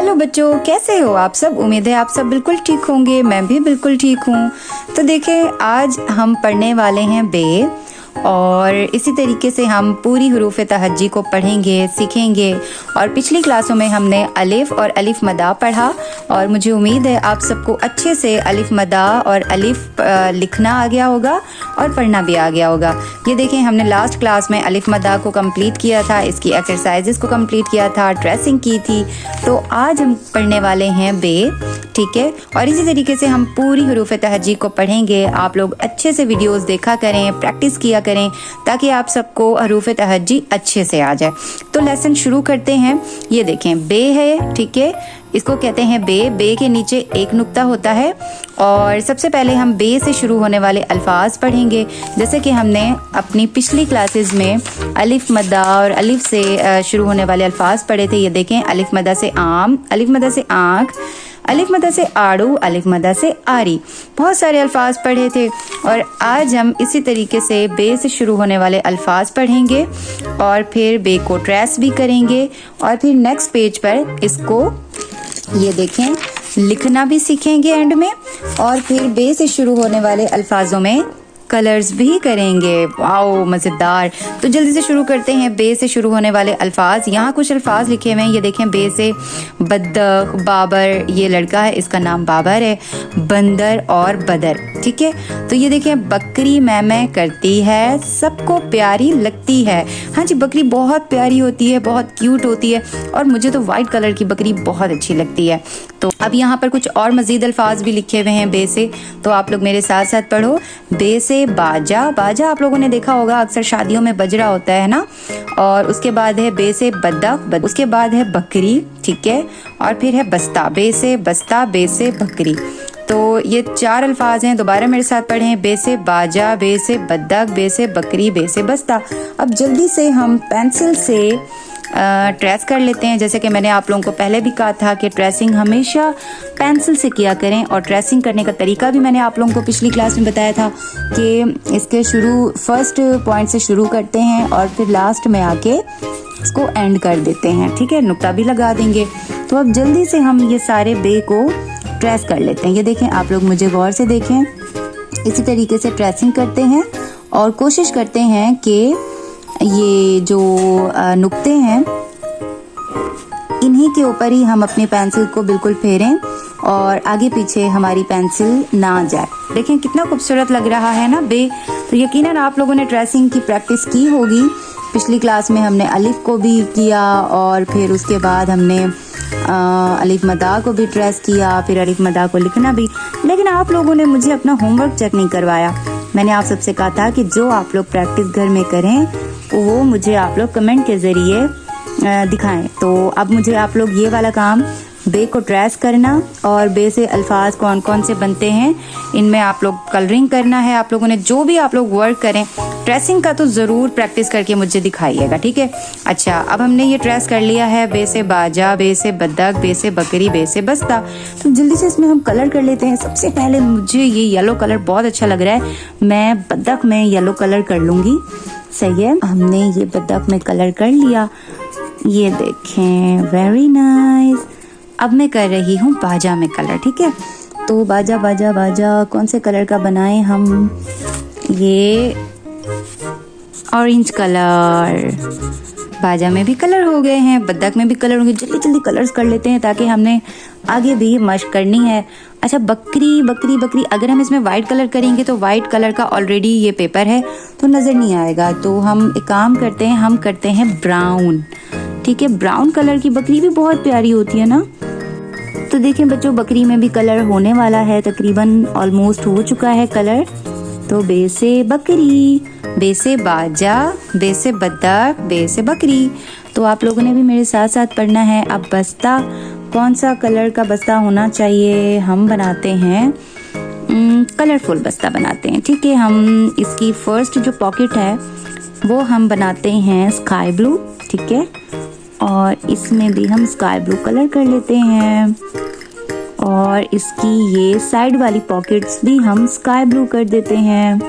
Hello बच्चों, कैसे हो आप सब। उम्मीद है आप सब बिल्कुल ठीक होंगे। मैं भी बिल्कुल ठीक हूँ। तो देखें, आज हम पढ़ने वाले हैं बे, और इसी तरीके से हम पूरी हुरूफ तहज्जी को पढ़ेंगे, सीखेंगे। और पिछली क्लासों में हमने अलिफ और अलिफ मदा पढ़ा, और मुझे उम्मीद है आप सबको अच्छे से अलिफ मदा और अलिफ लिखना आ गया होगा और पढ़ना भी आ गया होगा। ये देखें, हमने लास्ट क्लास में अलिफ मदा को कंप्लीट किया था, इसकी एक्सरसाइजेस को कंप्लीट किया था, ट्रेसिंग की थी। तो आज हम पढ़ने वाले हैं बे, ठीक है। और इसी तरीके से हम पूरी हुरूफ तहज्जी को पढ़ेंगे। आप लोग अच्छे से वीडियोस देखा करें, प्रैक्टिस किया करें, ताकि आप सबको हुरूफ तहज्जी अच्छे से आ जाए। तो लेसन शुरू करते हैं। ये देखें, बे है, ठीक है, इसको कहते हैं बे। बे के नीचे एक नुक्ता होता है, और सबसे पहले हम बे से शुरू होने वाले अल्फाज पढ़ेंगे। जैसे कि हमने अपनी पिछली क्लासेस में अलिफ मदा और अलिफ से शुरू होने वाले अल्फाज पढ़े थे। ये देखें, अलिफ मदा से आम, अलिफ मदा से आँख, अलिफ मदा से आड़ू, अलिफ मदा से आरी। बहुत सारे अल्फाज पढ़े थे, और आज हम इसी तरीके से बे से शुरू होने वाले अल्फाज पढ़ेंगे, और फिर बे को ट्रेस भी करेंगे, और फिर नेक्स्ट पेज पर इसको ये देखें लिखना भी सीखेंगे एंड में। और फिर बे से शुरू होने वाले अल्फाजों में कलर्स भी करेंगे। वाओ, मज़ेदार। तो जल्दी से शुरू करते हैं बे से शुरू होने वाले अल्फाज। यहाँ कुछ अल्फाज लिखे हुए हैं। ये देखें, बे से बद्दख, बाबर, ये लड़का है, इसका नाम बाबर है, बंदर और बदर, ठीक है। तो ये देखें, बकरी मैं करती है, सबको प्यारी लगती है। हाँ जी, बकरी बहुत प्यारी होती है, बहुत क्यूट होती है, और मुझे तो वाइट कलर की बकरी बहुत अच्छी लगती है। तो अब यहाँ पर कुछ और मजीद अल्फाज भी लिखे हुए हैं बे से, तो आप लोग मेरे साथ साथ पढ़ो। बे से बाजा, बाजा आप लोगों ने देखा होगा, अक्सर शादियों में बजरा होता है ना। और उसके बाद है बे से बदक, उसके बाद है बकरी, ठीक है, और फिर है बस्ता। बे से बस्ता, बे से बकरी। तो ये चार अल्फाज हैं, दोबारा मेरे साथ पढ़ें। बे से बाजा, बे से बदक, बे से बकरी, बे से बस्ता। अब जल्दी से हम पेंसिल से ट्रेस कर लेते हैं। जैसे कि मैंने आप लोगों को पहले भी कहा था कि ट्रेसिंग हमेशा पेंसिल से किया करें, और ट्रेसिंग करने का तरीका भी मैंने आप लोगों को पिछली क्लास में बताया था कि इसके फर्स्ट पॉइंट से शुरू करते हैं, और फिर लास्ट में आके इसको एंड कर देते हैं, ठीक है, नुक्ता भी लगा देंगे। तो अब जल्दी से हम ये सारे बे को ट्रेस कर लेते हैं। ये देखें, आप लोग मुझे गौर से देखें, इसी तरीके से ट्रेसिंग करते हैं, और कोशिश करते हैं कि ये जो नुक्ते हैं इन्हीं के ऊपर ही हम अपनी पेंसिल को बिल्कुल फेरें, और आगे पीछे हमारी पेंसिल ना जाए। देखें कितना खूबसूरत लग रहा है ना बे। तो यकीनन आप लोगों ने ट्रेसिंग की प्रैक्टिस की होगी। पिछली क्लास में हमने अलिफ को भी किया, और फिर उसके बाद हमने अलिफ मदा को भी ट्रेस किया, फिर अलिफ मदा को लिखना भी। लेकिन आप लोगों ने मुझे अपना होमवर्क चेक नहीं करवाया। मैंने आप सबसे कहा था कि जो आप लोग प्रैक्टिस घर में करें वो मुझे आप लोग कमेंट के ज़रिए दिखाएं। तो अब मुझे आप लोग ये वाला काम, बे को ट्रेस करना, और बे से अल्फाज कौन कौन से बनते हैं इनमें आप लोग कलरिंग करना है। आप लोगों ने जो भी आप लोग वर्क करें, ट्रेसिंग का तो ज़रूर प्रैक्टिस करके मुझे दिखाइएगा, ठीक है। अच्छा, अब हमने ये ट्रेस कर लिया है, बे से बाजा, बे से बदक, बे से बकरी, बे से बस्ता। तो जल्दी से इसमें हम कलर कर लेते हैं। सबसे पहले मुझे ये येलो कलर बहुत अच्छा लग रहा है, मैं बदक में येलो कलर कर लूँगी। सही है, हमने ये बदक में कलर कर लिया। ये देखें, वेरी नाइस। अब मैं कर रही हूँ बाजा में कलर, ठीक है। तो बाजा बाजा बाजा कौन से कलर का बनाएं हम? ये ऑरेंज कलर। बाजा में भी कलर हो गए हैं, बदक में भी कलर होंगे। जल्दी जल्दी कलर्स कर लेते हैं, ताकि हमने आगे भी मश्क करनी है। अच्छा, बकरी बकरी बकरी, अगर हम इसमें वाइट कलर करेंगे तो वाइट कलर का ऑलरेडी ये पेपर है, तो नज़र नहीं आएगा। तो हम एक काम करते हैं, हम करते हैं ब्राउन, ठीक है। ब्राउन कलर की बकरी भी बहुत प्यारी होती है ना। तो देखें बच्चों, बकरी में भी कलर होने वाला है, तकरीबन ऑलमोस्ट हो चुका है कलर। तो बे से बकरी, बे से बाजा, बे से बदक, बे से बकरी। तो आप लोगों ने भी मेरे साथ साथ पढ़ना है। अब बस्ता, कौन सा कलर का बस्ता होना चाहिए? हम बनाते हैं कलरफुल बस्ता बनाते हैं, ठीक है। हम इसकी फर्स्ट जो पॉकेट है वो हम बनाते हैं स्काई ब्लू, ठीक है, और इसमें भी हम स्काई ब्लू कलर कर लेते हैं, और इसकी ये साइड वाली पॉकेट्स भी हम स्काई ब्लू कर देते हैं।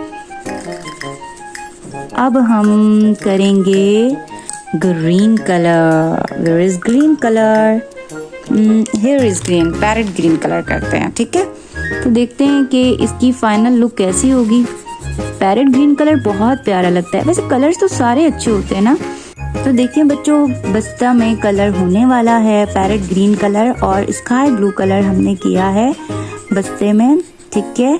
अब हम करेंगे green colour. Where is green colour? Here is green, parrot green colour करते हैं, ठीक है। तो देखते हैं कि इसकी फाइनल लुक कैसी होगी। पैरेट ग्रीन कलर बहुत प्यारा लगता है, वैसे कलर्स तो सारे अच्छे होते हैं ना। तो देखिए बच्चों, बस्ता में कलर होने वाला है पैरेट ग्रीन कलर और स्काई ब्लू कलर हमने किया है बस्ते में, ठीक है।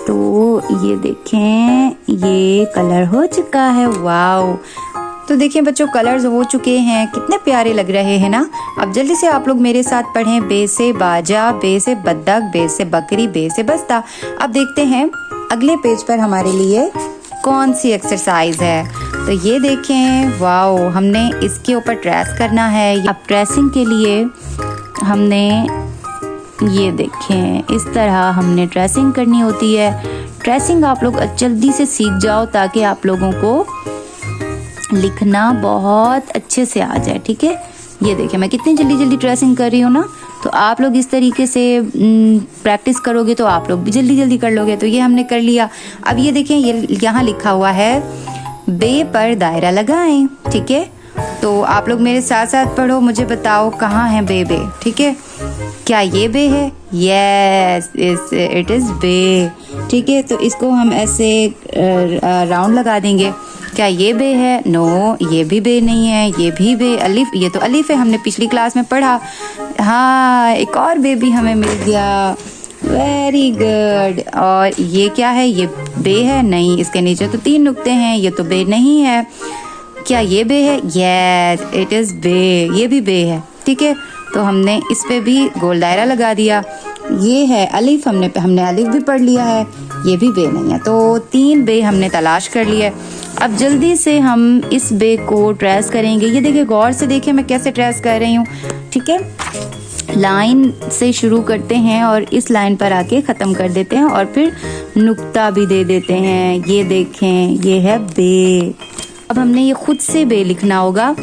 तो ये देखें, ये कलर हो चुका है, वाओ। तो देखिए बच्चों, कलर्स हो चुके हैं, कितने प्यारे लग रहे हैं ना। अब जल्दी से आप लोग मेरे साथ पढ़ें, बे से बाजा, बे से बत्तख, बे से बकरी, बे से बस्ता। अब देखते हैं अगले पेज पर हमारे लिए कौन सी एक्सरसाइज है। तो ये देखें, वाओ, हमने इसके ऊपर ट्रेस करना है। अब ट्रेसिंग के लिए हमने ये देखें, इस तरह हमने ट्रेसिंग करनी होती है। ट्रेसिंग आप लोग जल्दी से सीख जाओ ताकि आप लोगों को लिखना बहुत अच्छे से आ जाए, ठीक है। ये देखिए मैं कितनी जल्दी जल्दी ट्रेसिंग कर रही हूँ ना। तो आप लोग इस तरीके से प्रैक्टिस करोगे तो आप लोग भी जल्दी जल्दी कर लोगे। तो ये हमने कर लिया। अब ये देखें, ये यहाँ लिखा हुआ है बे पर दायरा लगाएं, ठीक है। तो आप लोग मेरे साथ साथ पढ़ो, मुझे बताओ कहाँ है बे बे, ठीक है। क्या ये बे है? यस, इट इज़ बे, ठीक है। तो इसको हम ऐसे राउंड लगा देंगे। क्या ये बे है? नो, ये भी बे नहीं है, ये भी बे। अलिफ, ये तो अलिफ है, हमने पिछली क्लास में पढ़ा। हाँ, एक और बे भी हमें मिल गया, वेरी गुड। और ये क्या है? ये बे है? नहीं, इसके नीचे तो 3 नुक्ते हैं, ये तो बे नहीं है। क्या ये बे है? यस, इट इज़ बे, ये भी बे है, ठीक है। तो हमने इस पे भी गोल दायरा लगा दिया। ये है अलिफ, हमने अलिफ भी पढ़ लिया है, ये भी बे नहीं है। तो 3 बे हमने तलाश कर लिया। अब जल्दी से हम इस बे को ट्रेस करेंगे। ये देखिए, गौर से देखिए मैं कैसे ट्रेस कर रही हूँ, ठीक है। लाइन से शुरू करते हैं और इस लाइन पर आके ख़त्म कर देते हैं और फिर नुक्ता भी दे देते हैं। ये देखें, ये है बे। अब हमने ये खुद से बे लिखना होगा।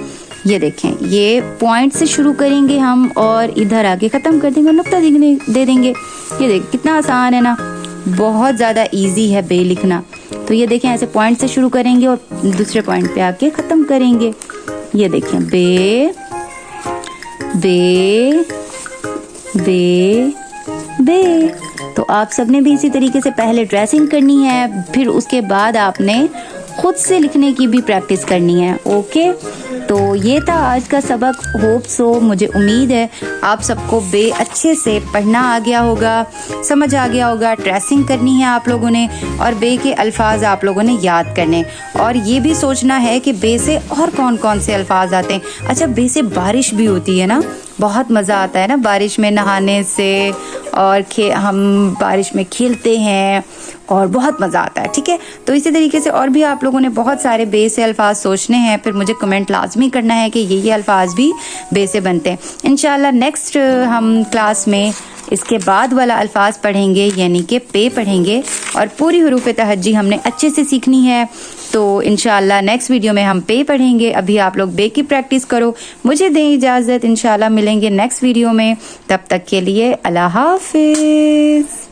ये देखें, ये पॉइंट से शुरू करेंगे हम और इधर आके ख़त्म कर देंगे, नुक्ता दे देंगे। ये देखें कितना आसान है ना, बहुत ज़्यादा इजी है बे लिखना। तो ये देखें, ऐसे पॉइंट से शुरू करेंगे और दूसरे पॉइंट पे आके ख़त्म करेंगे। ये देखें, बे बे बे बे। तो आप सबने भी इसी तरीके से पहले ट्रेसिंग करनी है, फिर उसके बाद आपने खुद से लिखने की भी प्रैक्टिस करनी है, ओके। तो ये था आज का सबक। होप सो, मुझे उम्मीद है आप सबको बे अच्छे से पढ़ना आ गया होगा, समझ आ गया होगा। ट्रेसिंग करनी है आप लोगों ने और बे के अल्फाज आप लोगों ने याद करने, और ये भी सोचना है कि बे से और कौन कौन से अल्फाज आते हैं। अच्छा, बे से बारिश भी होती है ना, बहुत मज़ा आता है ना बारिश में नहाने से, और हम बारिश में खेलते हैं और बहुत मज़ा आता है, ठीक है। तो इसी तरीके से और भी आप लोगों ने बहुत सारे बे से अल्फाज सोचने हैं, फिर मुझे कमेंट लाजमी करना है कि ये अल्फाज भी बे से बनते हैं। इंशाल्लाह नेक्स्ट हम क्लास में इसके बाद वाला अल्फाज पढ़ेंगे, यानी कि पे पढ़ेंगे, और पूरी हुरूफ तहज्जी हमने अच्छे से सीखनी है। तो इंशाल्लाह नेक्स्ट वीडियो में हम पे पढ़ेंगे। अभी आप लोग बे की प्रैक्टिस करो। मुझे दें इजाज़त, इंशाल्लाह मिलेंगे नेक्स्ट वीडियो में। तब तक के लिए अल्लाह हाफिज़।